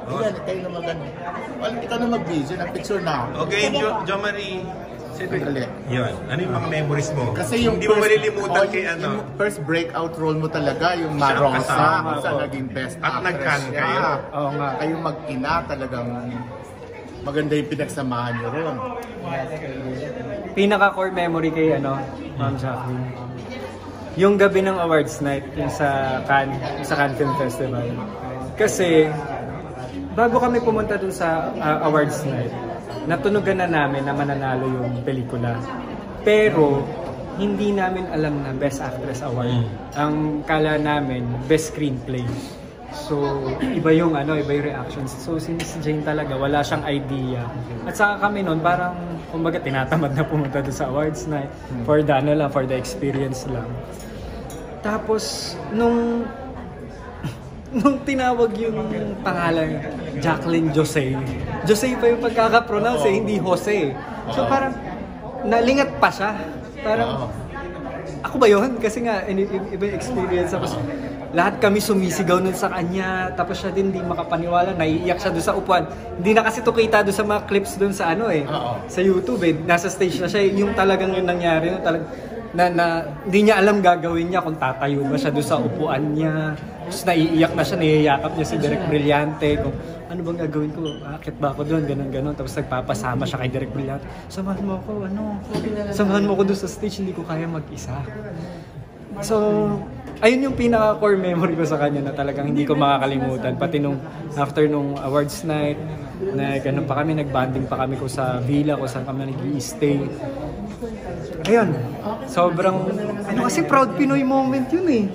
Ayan, kayo na maganda. Well, ikaw na mag-video, nag-picture na. Okay, Jo Marie. Dali. Yun. Ano yung mga memories mo? Kasi yung hindi mo malilimutan kay ano? Yung first breakout role mo talaga, yung Marosa, kung saan naging best at nag-can kayo. Oo nga. Kayong mag-ina talagang maganda yung pinagsamahan nyo ron. Pinaka-core memory kay Ma'am Jacqueline. Yung gabi ng awards night, yung sa Cannes Film Festival. Kasi, bago kami pumunta dun sa awards night, natunugan na namin na mananalo yung pelikula. Pero, hindi namin alam na Best Actress Award. Ang kala namin, Best Screenplay. So, iba yung reactions. So, si Miss Jane talaga, wala siyang idea. At saka kami noon, parang, kumbaga, tinatamad na pumunta doon sa awards night for the experience lang. Tapos, nung tinawag yung pangalan, Jacqueline Jose pa yung pagkaka-pronounce hindi Jose. So parang, nalingat pa siya. Parang, ako ba yun? Kasi nga, iba yung experience. Tapos, lahat kami sumisigaw nun sa kanya. Tapos siya din, hindi makapaniwala. Naiiyak siya doon sa upuan. Hindi na kasi to kita doon sa mga clips doon sa sa YouTube Nasa stage na siya. Yung talagang yung nangyari. Yung talagang, hindi niya alam gagawin niya kung tatayo ba siya doon sa upuan niya. Tapos naiiyak na siya, niyayakap niya si Direk Brillante kung ano bang gagawin ko, akit ba ako doon, ganun. Tapos nagpapasama siya kay Direk Brillante. Samahan mo ako doon sa stage, hindi ko kaya mag-isa. So, ayun yung pinaka-core memory ko sa kanya na talagang hindi ko makakalimutan. Pati after nung awards night, ganun pa kami, nag-banding pa kami ko sa villa, kung saan kami nag-i-stay. Ayun, sobrang, kasi proud Pinoy moment yun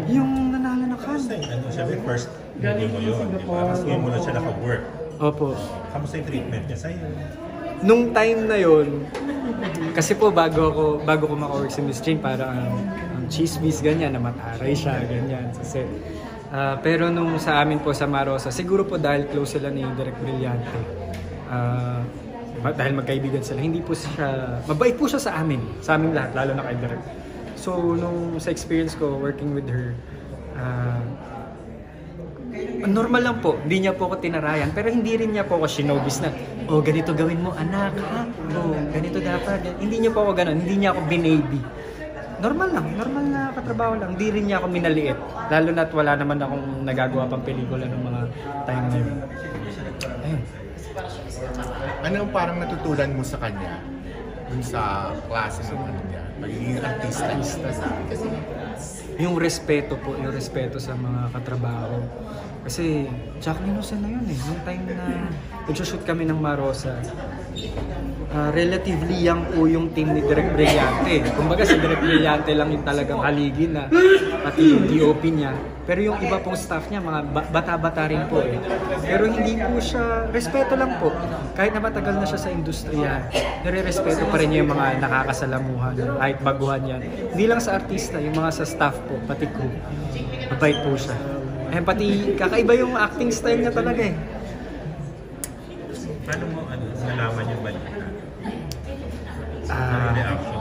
yung nanalo na Cannes. Siyempre, first movie mo yun, di ba? Tapos ngayon mo na siya naka-work. Opo. Kamusta yung treatment niya sa'yo? Nung time na yun, kasi po bago ko maka-work si Miss Jane, parang ang chismis ganyan, na mataray siya, ganyan. Kasi, pero nung sa amin po sa Marosa, siguro po dahil close sila ni Direk Brillante, dahil magkaibigan sila, hindi po siya, mabait po siya sa amin lahat, lalo na kay Direk. So, nung sa experience ko working with her, normal lang po, hindi niya po ako tinarayan, pero hindi rin niya po ako shinobis na, ganito gawin mo anak, ha? Ganito dapat. Hindi niya po ako ganun, hindi niya ako binaby. Normal na katrabaho lang, hindi rin niya ako minaliit. Lalo na't wala naman akong nagagawa pang pelikula ng mga time na yun. Ayun. Ano parang natutunan mo sa kanya? Dun sa klase ng niya? Magiging artista sa kasi yung respeto po, yung respeto sa mga katrabaho. Kasi Jacqueline Jose na yun Nung time na nag-shoot kami ng Marosa, relatively young po yung team ni Direk Brillante. Kumbaga si Direk Brillante lang yung talagang haligi na, pati yung DOP niya. Pero yung iba pong staff niya, mga bata-bata rin po Pero hindi po siya, respeto lang po. Kahit na matagal na siya sa industriya, nire-respeto pa rin niya yung mga nakakasalamuhan, kahit baguhan yan. Hindi lang sa artista, yung mga sa staff po, pati crew. Mabait po siya. Pati kakaiba yung acting style niya talaga Paano mo nalaman yung balita? Reaction?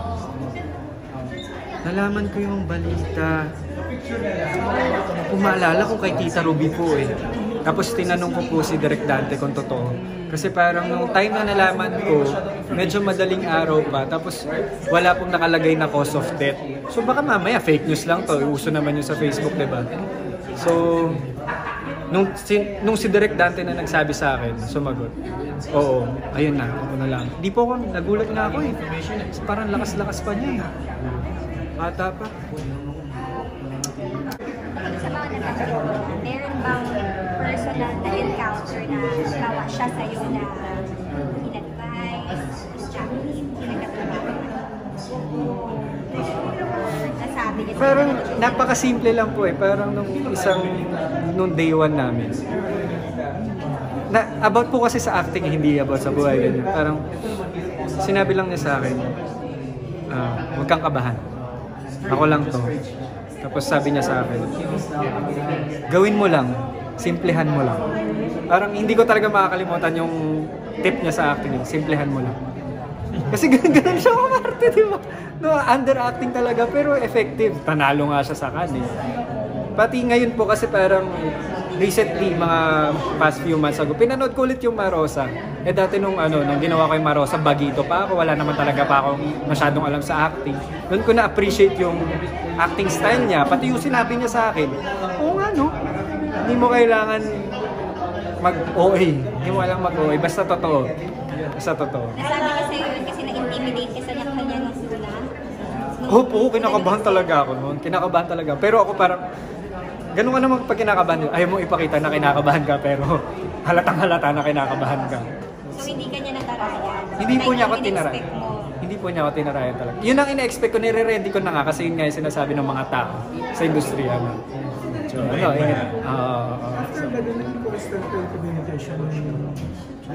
Nalaman ko yung balita. Umaalala ko kay Tita Ruby po Tapos tinanong ko po si Direk Dante kung totoo. Kasi parang nung time na nalaman ko, medyo madaling araw pa. Tapos wala pong nakalagay na cause of death. So baka mamaya fake news lang to. Uso naman yun sa Facebook, diba? So, nung si Direk Dante na nagsabi sa akin, sumagot. Oo, ayun na, ako na lang. Di po ako, nagulat nga ako Parang lakas-lakas pa niya Bata pa. Sa mga nanonood, meron bang personal na encounter na gawa siya sa'yo na in-advise, Jacqueline, pinagkatrabaho nasabi niya? Parang napakasimple lang po Parang nung day one namin. About po kasi sa acting, hindi about sa buhay. Ganyan. Parang sinabi lang niya sa akin, huwag kang kabahan. Ako lang to. Tapos sabi niya sa akin, gawin mo lang, simplehan mo lang. Parang hindi ko talaga makakalimutan yung tip niya sa acting, simplehan mo lang. Kasi ganun siya kumarte, di ba? Underacting talaga pero effective. Panalo nga siya sa Cannes Pati ngayon po kasi parang recently, mga past few months ago, pinanood ko ulit yung Marosa. Dati nung ginawa ko yung Marosa, bagito pa ako, wala naman talaga pa akong masyadong alam sa acting. Doon ko na-appreciate yung acting style niya, pati yung sinabi niya sa akin, oo nga no, hindi mo kailangan mag-OA, hindi mo kailangan mag-OA, basta totoo. Basta totoo. Nasabi ka sa'yo yun kasi na-intimidate ka sa kanya nung una? Opo, kinakabahan talaga ako noon. Kinakabahan talaga. Pero ako parang, ganun ka naman pag kinakabahan. Ayaw mo ipakita na kinakabahan ka, pero halatang-halata na kinakabahan ka. So hindi ka niya natarayan? Hindi po niya ako Like, tinarayan. in-expect mo? Hindi po niya ako tinarayan talaga. Yun ang ina-expect ko, nire-ready ko na nga kasi yun nga yung sinasabi ng mga tao sa industriya. So, constant communication.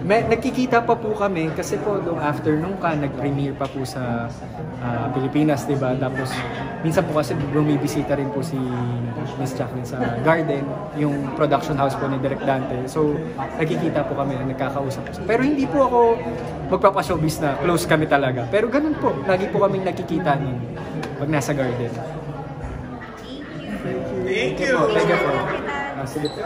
Nagkikita pa po kami kasi po doon after nung nag-premiere pa po sa Pilipinas, di ba? Tapos minsan po kasi bumibisita rin po si Miss Jacqueline sa Garden, yung production house po ni Direk Dante. So nagkikita po kami, nagkakausap po. Pero hindi po ako magpapa-showbiz na close kami talaga. Pero ganun po, lagi po kaming nakikita nun pag nasa Garden. Thank you. Thank you po. Sige po.